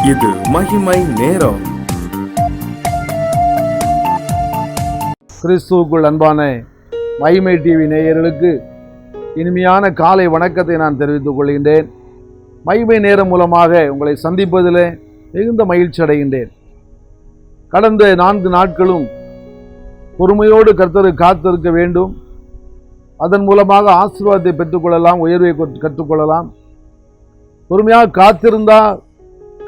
இது மகிமை நேரம். கிறிஸ்துவுக்குள் அன்பான மகிமை டிவி நேயர்களுக்கு இனிமையான காலை வணக்கத்தை நான் தெரிவித்துக் கொள்கின்றேன். மகிமை நேரம் மூலமாக உங்களை சந்திப்பதில் மிகுந்த மகிழ்ச்சி அடைகின்றேன். கடந்த 4 நாட்களும் பொறுமையோடு கர்த்தரை காத்திருக்க வேண்டும். அதன் மூலமாக ஆசீர்வாதத்தை பெற்றுக்கொள்ளலாம், உயர்வை கற்றுக்கொள்ளலாம். பொறுமையாக காத்திருந்தால்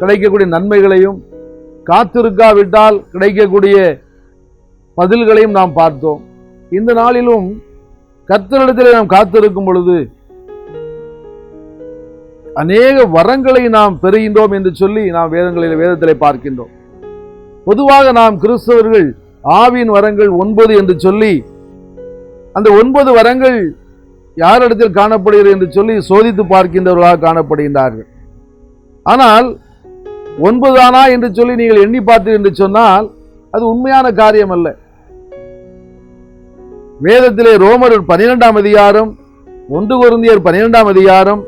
கிடைக்கக்கூடிய நன்மைகளையும், காத்திருக்காவிட்டால் கிடைக்கக்கூடிய பதில்களையும் நாம் பார்த்தோம். இந்த நாளிலும் கர்த்தரிடத்திலே நாம் காத்திருக்கும் பொழுது அநேக வரங்களை நாம் பெறுகின்றோம் என்று சொல்லி நாம் வேதத்திலே பார்க்கின்றோம். பொதுவாக நாம் கிறிஸ்தவர்கள் ஆவியின் வரங்கள் 9 என்று சொல்லி, அந்த 9 வரங்கள் யாரிடத்தில் காணப்படுகிறது என்று சொல்லி சோதித்து பார்க்கின்றவர்களாக காணப்படுகின்றார்கள். ஆனால் 9 தானா என்று சொல்லி நீங்கள் எண்ணி பார்த்தீர்கள் என்று சொன்னால் அது உண்மையான காரியம் அல்ல. வேதத்திலே ரோமர் 12ஆம் அதிகாரம், 1 கொரிந்தியர் 12ஆம் அதிகாரம்,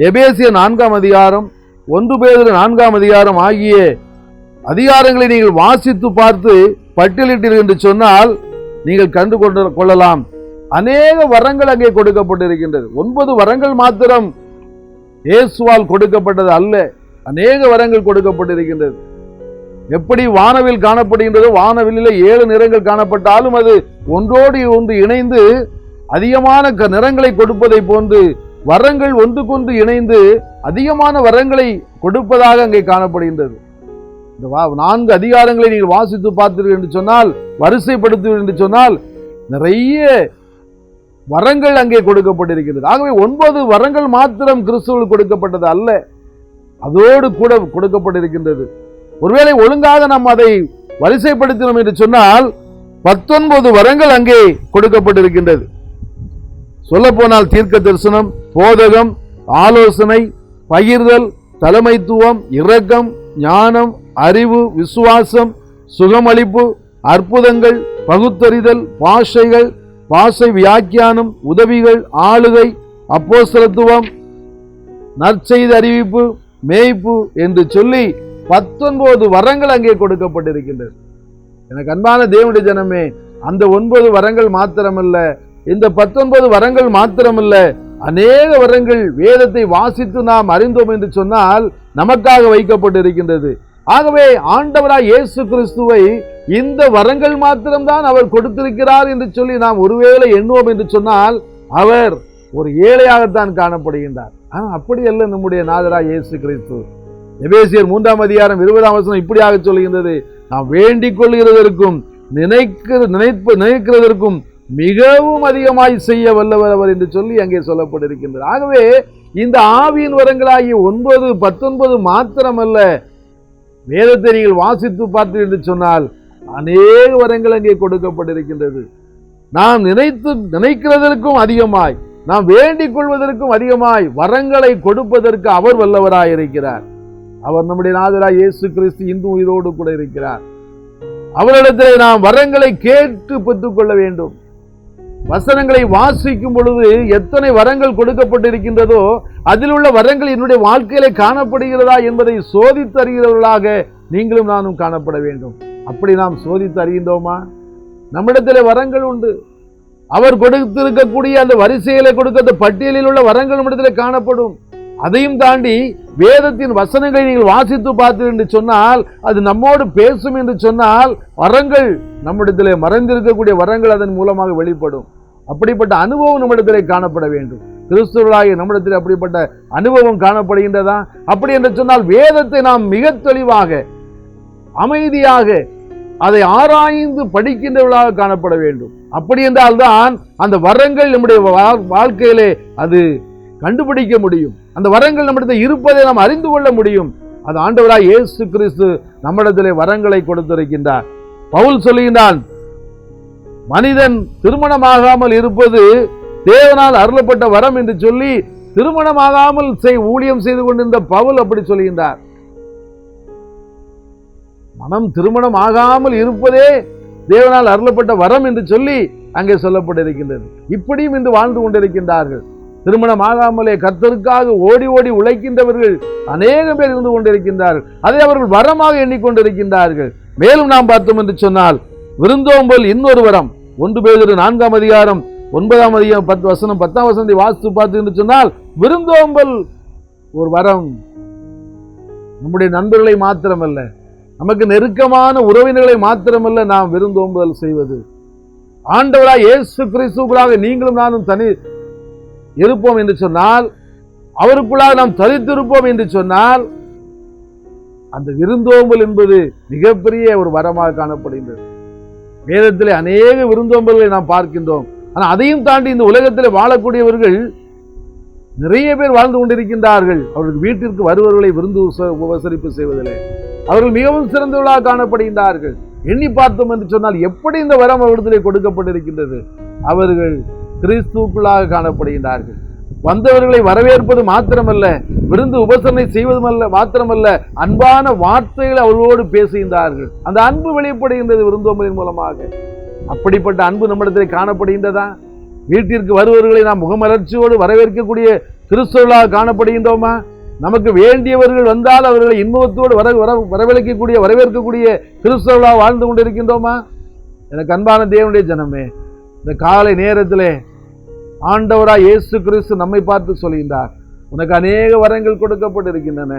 எபேசியர் 4ஆம் அதிகாரம், 1 பேதுரு 4ஆம் அதிகாரம் ஆகிய அதிகாரங்களை நீங்கள் வாசித்து பார்த்து பட்டியலிட்டீர்கள் என்று சொன்னால் நீங்கள் கண்டு கொள்ளலாம். அநேக வரங்கள் அங்கே கொடுக்கப்பட்டிருக்கின்றது. 9 வரங்கள் மாத்திரம் இயேசுவால் கொடுக்கப்பட்டது அல்ல, அநேக வரங்கள் கொடுக்கப்பட்டிருக்கின்றது. எப்படி வானவில் காணப்படுகின்றதோ, வானவில்லில் 7 நிறங்கள் காணப்பட்டாலும் அது ஒன்றோடு ஒன்று இணைந்து அதிகமான நிறங்களை கொடுப்பதை போன்று வரங்கள் ஒன்றுக்கொன்று இணைந்து அதிகமான வரங்களை கொடுப்பதாக அங்கே காணப்படுகின்றது. இந்த 4 அதிகாரங்களை நீங்கள் வாசித்து பார்த்தீர்கள் என்று சொன்னால், வரிசைப்படுத்துவீர்கள் என்று சொன்னால் நிறைய வரங்கள் அங்கே கொடுக்கப்பட்டிருக்கிறது. ஆகவே 9 வரங்கள் மாத்திரம் கிறிஸ்துவுக்கு கொடுக்கப்பட்டது அல்ல, அதோடு கூட கொடுக்கப்பட்டிருக்கின்றது. ஒருவேளை ஒழுங்காக நாம் அதை வரிசைப்படுத்தினோம் என்று சொன்னால் 19 வரங்கள் அங்கே கொடுக்கப்பட்டிருக்கின்றது. சொல்ல போனால் தீர்க்க தரிசனம், போதகம், ஆலோசனை, பகிர்தல், தலைமைத்துவம், இரக்கம், ஞானம், அறிவு, விசுவாசம், சுகமளிப்பு, அற்புதங்கள், பகுத்தறிதல், பாஷைகள், பாஷை வியாக்கியானம், உதவிகள், ஆளுகை, அப்போஸ்தலத்துவம், நற்செய்தி அறிவிப்பு, மேய்ப்பு என்று சொல்லி 19 வரங்கள் அங்கே கொடுக்கப்பட்டிருக்கின்றது. எனக்கு அன்பான தேவனுடைய ஜனமே, அந்த 9 வரங்கள் மாத்திரமல்ல, இந்த 19 வரங்கள் மாத்திரமல்ல, அநேக வரங்கள் வேதத்தை வாசித்து நாம் அறிந்தோம் என்று சொன்னால் நமக்காக வைக்கப்பட்டிருக்கின்றது. ஆகவே ஆண்டவராய் இயேசு கிறிஸ்துவை இந்த வரங்கள் மாத்திரம்தான் அவர் கொடுத்திருக்கிறார் என்று சொல்லி நாம் ஒருவேளை எண்ணுவோம் என்று சொன்னால் அவர் ஒரு ஏழையாகத்தான் காணப்படுகின்றார். ஆனால் அப்படி அல்ல நம்முடைய நாதராய் இயேசு கிறிஸ்து. எபேசியர் 3ஆம் அதிகாரம் 20ஆம் வசனம் இப்படியாக சொல்கின்றது, நாம் வேண்டிக் கொள்கிறதற்கும் நினைக்கிறதற்கும் மிகவும் அதிகமாய் செய்ய வல்லவர் அவர் என்று சொல்லி அங்கே சொல்லப்பட்டிருக்கின்றது. ஆகவே இந்த ஆவியின் வரங்களாகிய 9, 19 மாத்திரமல்ல, வேதத்தை நீங்கள் வாசித்து பார்த்தீர்கள் என்று சொன்னால் அநேக வரங்கள் அங்கே கொடுக்கப்பட்டிருக்கின்றது. நாம் நினைக்கிறதற்கும் அதிகமாய், நாம் வேண்டிக் கொள்வதற்கும் அதிகமாய் வரங்களை கொடுப்பதற்கு அவர் வல்லவராய் இருக்கிறார். அவர் நம்முடைய நாதராய் இயேசு கிறிஸ்து இன்று உயிரோடு கூட இருக்கிறார். அவரிடத்திலே நாம் வரங்களை கேட்டு பெற்றுக்கொள்ள வேண்டும். வசனங்களை வாசிக்கும் பொழுது எத்தனை வரங்கள் கொடுக்கப்பட்டிருக்கின்றதோ அதில் உள்ள வரங்கள் என்னுடைய வாழ்க்கையிலே காணப்படுகிறதா என்பதை சோதித்து அறிகிறவர்களாக நீங்களும் நானும் காணப்பட வேண்டும். அப்படி நாம் சோதித்து அறிகின்றோமா? நம்மிடத்திலே வரங்கள் உண்டு. அவர் கொடுத்திருக்கக்கூடிய அந்த வரிசையிலே கொடுக்கிற பட்டியலில் உள்ள வரங்கள் நம்மிடத்திலே காணப்படும். அதையும் தாண்டி வேதத்தின் வசனங்களை நீங்கள் வாசித்து பார்த்தீர்கள் என்று சொன்னால், அது நம்மோடு பேசும் என்று சொன்னால், வரங்கள் நம்மிடத்திலே மறைந்திருக்கக்கூடிய வரங்கள் அதன் மூலமாக வெளிப்படும். அப்படிப்பட்ட அனுபவம் நம்மிடத்திலே காணப்பட வேண்டும். கிறிஸ்துவர்களாகிய நம்மிடத்திலே அப்படிப்பட்ட அனுபவம் காணப்படுகின்றதா? அப்படி என்று சொன்னால் வேதத்தை நாம் மிக தெளிவாக, அமைதியாக அதை ஆராய்ந்து படிக்கின்றவர்களாக காணப்பட வேண்டும். அப்படி என்றால்தான் அந்த வரங்கள் நம்முடைய வாழ்க்கையிலே அது கண்டுபிடிக்க முடியும். அந்த வரங்கள் நம்மிடத்தில் இருப்பதை நாம் அறிந்து கொள்ள முடியும். அது ஆண்டவராய் இயேசு கிறிஸ்து நம்மிடத்திலே வரங்களை கொடுத்திருக்கின்றார். பவுல் சொல்லுகின்றான், மனிதன் திருமணமாகாமல் இருப்பது தேவனால் அருளப்பட்ட வரம் என்று சொல்லி திருமணமாகாமல் ஊழியம் செய்து கொண்டிருந்த பவுல் அப்படி சொல்லுகின்றார். மனம் திருமணம் ஆகாமல் இருப்பதே தேவனால் அருளப்பட்ட வரம் என்று சொல்லி அங்கே சொல்லப்பட்டிருக்கின்றது. இப்படியும் இன்று வாழ்ந்து கொண்டிருக்கின்றார்கள். திருமணம் ஆகாமலே கர்த்தருக்காக ஓடி ஓடி உழைக்கின்றவர்கள் அநேக பேர் இருந்து கொண்டிருக்கின்றார்கள். அதை அவர்கள் வரமாக எண்ணிக்கொண்டிருக்கின்றார்கள். மேலும் நாம் பார்த்தோம் என்று சொன்னால் விருந்தோம்பல் இன்னொரு வரம். 1 பேதுரு 4ஆம் அதிகாரம் 9ஆம் அதிகாரம் 10 வசனத்தை வாசித்து பார்த்து என்று சொன்னால் விருந்தோம்பல் ஒரு வரம். நம்முடைய நண்பர்களை மாத்திரமல்ல, நமக்கு நெருக்கமான உறவினர்களை மாத்திரமல்ல நாம் விருந்தோம்பல் செய்வது. ஆண்டவராய் இயேசு கிறிஸ்துவுக்குள்ளாக நீங்களும் நானும் தனி இருப்போம் என்று சொன்னால், அவருக்குள்ளாக நாம் தரித்திருப்போம் என்று சொன்னால், அந்த விருந்தோம்பல் என்பது மிகப்பெரிய ஒரு வரமாக காணப்படுகின்றது. வேதத்திலே அநேக விருந்தோம்பல்களை நாம் பார்க்கின்றோம். ஆனால் அதையும் தாண்டி இந்த உலகத்தில் வாழக்கூடியவர்கள் நிறைய பேர் வாழ்ந்து கொண்டிருக்கின்றார்கள். அவர்கள் வீட்டிற்கு வருபவர்களை விருந்து உபசரிப்பு செய்வதில்லை அவர்கள் மிகவும் சிறந்தவர்களாக காணப்படுகின்றார்கள். எண்ணி பார்த்தோம் என்று சொன்னால் எப்படி இந்த வரம் அவர்களிடத்திலே கொடுக்கப்பட்டிருக்கின்றது. அவர்கள் கிறிஸ்துவுக்குள்ளாக காணப்படுகின்றார்கள். வந்தவர்களை வரவேற்பது மாத்திரமல்ல, விருந்து உபசரணை செய்வதுமல்ல மாத்திரமல்ல, அன்பான வார்த்தைகளை அவர்களோடு பேசுகின்றார்கள். அந்த அன்பு வெளிப்படுகின்றது விருந்தோம்பலின் மூலமாக. அப்படிப்பட்ட அன்பு நம்மிடத்திலே காணப்படுகின்றதா? வீட்டிற்கு வருபவர்களை நாம் முகமலர்ச்சியோடு வரவேற்கக்கூடிய கிறிஸ்தவர்களாக காணப்படுகின்றோமா? நமக்கு வேண்டியவர்கள் வந்தால் அவர்களை இன்பத்தோடு வரவேற்கக்கூடிய கிறிஸ்தவர்களாக வாழ்ந்து கொண்டிருக்கின்றோமா? எனக்கு அன்பான தேவனுடைய ஜனமே, இந்த காலை நேரத்திலே ஆண்டவராய் இயேசு கிறிஸ்து நம்மை பார்த்து சொல்கின்றார், உனக்கு அநேக வரங்கள் கொடுக்கப்பட்டிருக்கின்றன.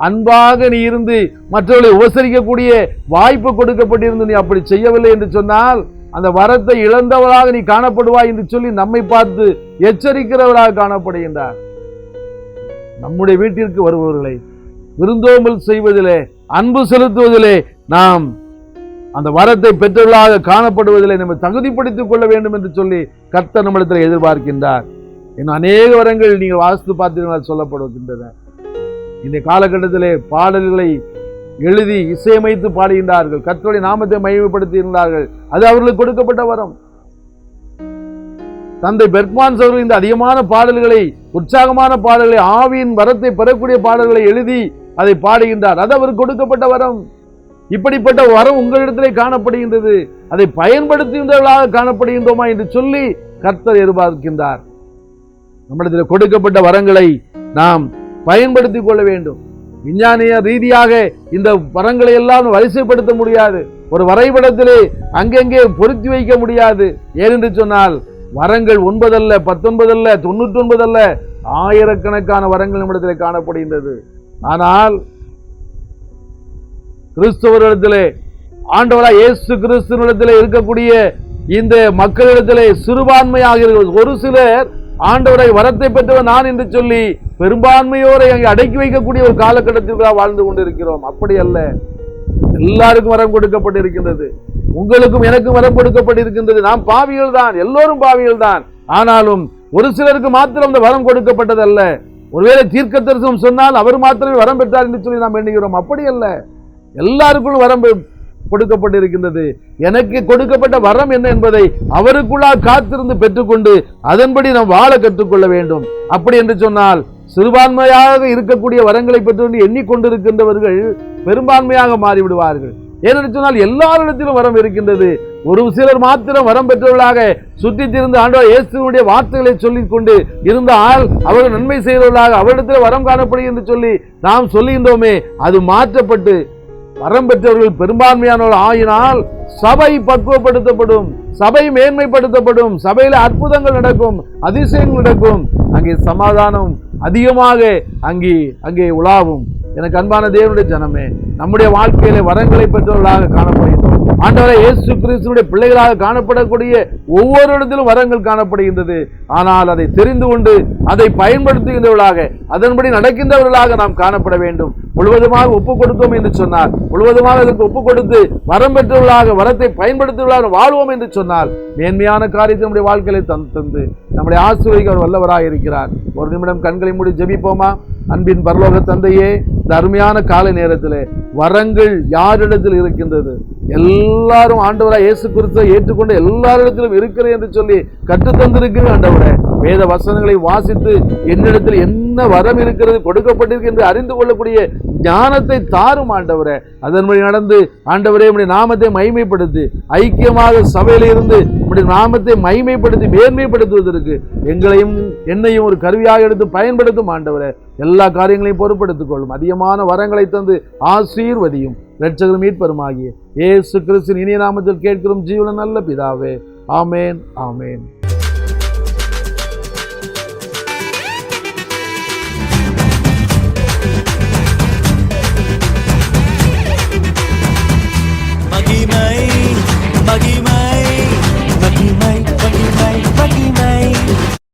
அன்பாக நீ இருந்து மற்றவர்களை உபசரிக்கக்கூடிய வாய்ப்பு கொடுக்கப்பட்டிருந்து நீ அப்படி செய்யவில்லை என்று சொன்னால் அந்த வரத்தை இழந்தவராக நீ காணப்படுவாய் என்று சொல்லி நம்மை பார்த்து எச்சரிக்கிறவராக காணப்படுகின்றார். நம்முடைய வீட்டிற்கு வருபவர்களை விருந்தோம்பல் செய்வதிலே, அன்பு செலுத்துவதிலே நாம் அந்த வரத்தை பெற்றவர்களாக காணப்படுவதிலே நம்ம தகுதிப்படுத்திக் கொள்ள வேண்டும் என்று சொல்லி கர்த்தர் நம்மிடத்தில் எதிர்பார்க்கின்றார். இன்னும் அநேக வரங்கள் நீங்கள் வாசித்து பார்த்தீர்கள் சொல்லப்படுகின்றன. இந்த காலகட்டத்திலே பாடல்களை எழுதி இசையமைத்து பாடுகின்றார்கள், கர்த்தருடைய நாமத்தை மகிமைப்படுத்துகின்றார்கள். அது அவர்களுக்கு கொடுக்கப்பட்ட வரம். தந்தை பெர்க்மான்ஸ் அவர்கள் இந்த அதிகமான பாடல்களை, உற்சாகமான பாடல்களை, ஆவியின் வரத்தை பெறக்கூடிய பாடல்களை எழுதி அதை பாடுகின்றார். அது அவருக்கு கொடுக்கப்பட்ட வரம். இப்படிப்பட்ட வரம் உங்களிடத்திலே காணப்படுகின்றது. அதை பயன்படுத்துகின்றவர்களாக காணப்படுகின்றோமா என்று சொல்லி கர்த்தர் எதிர்பார்க்கின்றார். நம்மிடத்தில் கொடுக்கப்பட்ட வரங்களை நாம் பயன்படுத்திக் கொள்ள வேண்டும். விஞ்ஞானிய ரீதியாக இந்த வரங்களை எல்லாம் வரிசைப்படுத்த முடியாது. ஒரு வரைபடத்திலே அங்கெங்கே பொருத்தி வைக்க முடியாது. ஏனென்று சொன்னால் வரங்கள் 9 அல்ல, 19 அல்ல, 99 அல்ல, ஆயிரக்கணக்கான வரங்கள் நம்மிடத்திலே காணப்படுகின்றது. ஆனால் கிறிஸ்தவர்களிடத்திலே, ஆண்டவராய் இயேசு கிறிஸ்துவினிடத்திலே இருக்கக்கூடிய இந்த மக்களிடத்திலே சிறுபான்மையாக ஒரு சிலர் ஆண்டவரை வரத்தை பெற்றவர் நான் என்று சொல்லி பெரும்பான்மையோரை அங்கே அடக்கி வைக்கக்கூடிய ஒரு காலகட்டத்திற்கு வாழ்ந்து கொண்டிருக்கிறோம். அப்படி அல்ல, எல்லாருக்கும் வரம் கொடுக்கப்பட்டிருக்கின்றது. உங்களுக்கும் எனக்கும் வரம் கொடுக்கப்பட்டிருக்கின்றது. நாம் பாவிகள் தான், எல்லோரும் பாவிகள் தான். ஆனாலும் ஒரு சிலருக்கு மாத்திரம் அந்த வரம் கொடுக்கப்பட்டதல்ல. ஒருவேளை தீர்க்க தரிசனம் சொன்னால் அவர் மாத்திரமே வரம் பெற்றார் என்று சொல்லி நாம் எண்ணுகிறோம். அப்படி அல்ல, எல்லாருக்கும் வரம் கொடுக்கப்பட்டிருக்கின்றது. எனக்கு கொடுக்கப்பட்ட வரம் என்ன என்பதை அவருக்குள்ளாக காத்திருந்து பெற்றுக்கொண்டு அதன்படி நாம் வாழ கற்றுக்கொள்ள வேண்டும். அப்படி என்று சொன்னால் சிறுபான்மையாக இருக்கக்கூடிய வரங்களை பெற்று எண்ணிக்கொண்டிருக்கின்றவர்கள் பெரும்பான்மையாக மாறிவிடுவார்கள். ஏனென்று சொன்னால் எல்லாரிடத்திலும் வரம் இருக்கின்றது. ஒரு சிலர் மாத்திரம் வரம் பெற்றவர்களாக சுற்றி திரிந்து ஆண்டவர் இயேசுவினுடைய வார்த்தைகளை சொல்லிக் கொண்டு இருந்தால் அவர்கள் நன்மை செய்தவர்களாக அவரிடத்தில் வரம் காணப்படுகிறது என்று சொல்லி நாம் சொல்லுகின்றோமே, அது மாற்றப்பட்டு வரம் பெற்றவர்கள் பெரும்பான்மையானவர்கள் ஆயினால் சபை பக்குவப்படுத்தப்படும், சபை மேன்மைப்படுத்தப்படும், சபையில அற்புதங்கள் நடக்கும், அதிசயங்கள் நடக்கும், அங்கே சமாதானம் அதிகமாக அங்கே உலாவும். எனக்கு அன்பான தேவனுடைய ஜனமே, நம்முடைய வாழ்க்கையில வரங்களை பெற்றவர்களாக காணப்படுகின்றோம். ஆண்டவரே இயேசு கிறிஸ்துவினுடைய பிள்ளைகளாக காணப்படக்கூடிய ஒவ்வொரு இடத்திலும் வரங்கள் காணப்படுகின்றது. ஆனால் அதை தெரிந்து கொண்டு அதை பயன்படுத்துகின்றவர்களாக, அதன்படி நடக்கின்றவர்களாக நாம் காணப்பட வேண்டும். முழுவதுமாக ஒப்புக் கொடுத்தோம் என்று சொன்னால், முழுவதுமாக அதற்கு ஒப்புக் கொடுத்து வரம் பெற்றவர்களாக, வரத்தை பயன்படுத்துவர்களாக வாழ்வோம் என்று சொன்னால் மேன்மையான காரியத்தை நம்முடைய வாழ்க்கையை தந்து நம்முடைய ஆசீர்வதிக்க வல்லவராக இருக்கிறார். ஒரு நிமிடம் கண்களை மூடி ஜெபிப்போமா? அன்பின் பரலோக தந்தையே, இந்த அருமையான காலை நேரத்தில் வரங்கள் யாரிடத்தில் இருக்கின்றது? எல்லாரும் ஆண்டவராய் இயேசு கிறிஸ்துவை ஏற்றுக்கொண்டு எல்லாரிடத்திலும் இருக்கிறது என்று சொல்லி கற்றுத்தந்திருக்கிற ஆண்டவரே, வேத வசனங்களை வாசித்து என்னிடத்தில் என்ன வரம் இருக்கிறது, கொடுக்கப்பட்டிருக்கு என்று அறிந்து கொள்ளக்கூடிய ஞானத்தை தாரும் ஆண்டவரே. அதன்படி நடந்து ஆண்டவரே உம்முடைய நாமத்தை மகிமைப்படுத்தி ஐக்கியமாக சபையில் இருந்து உம்முடைய நாமத்தை மகிமைப்படுத்தி மேன்மைப்படுத்துவதற்கு என்னையும் ஒரு கருவியாக எடுத்து பயன்படுத்தும் ஆண்டவரே. எல்லா காரியங்களையும் பொறுப்படுத்திக் கொள்ளும். அதிகமான வரங்களை தந்து ஆசீர்வதியும். இரட்சகர் மீட்பருமாகிய இயேசு கிறிஸ்துவின் இனிய நாமத்தில் கேட்கிறோம் ஜீவன நல்ல பிதாவே. ஆமேன், ஆமேன்.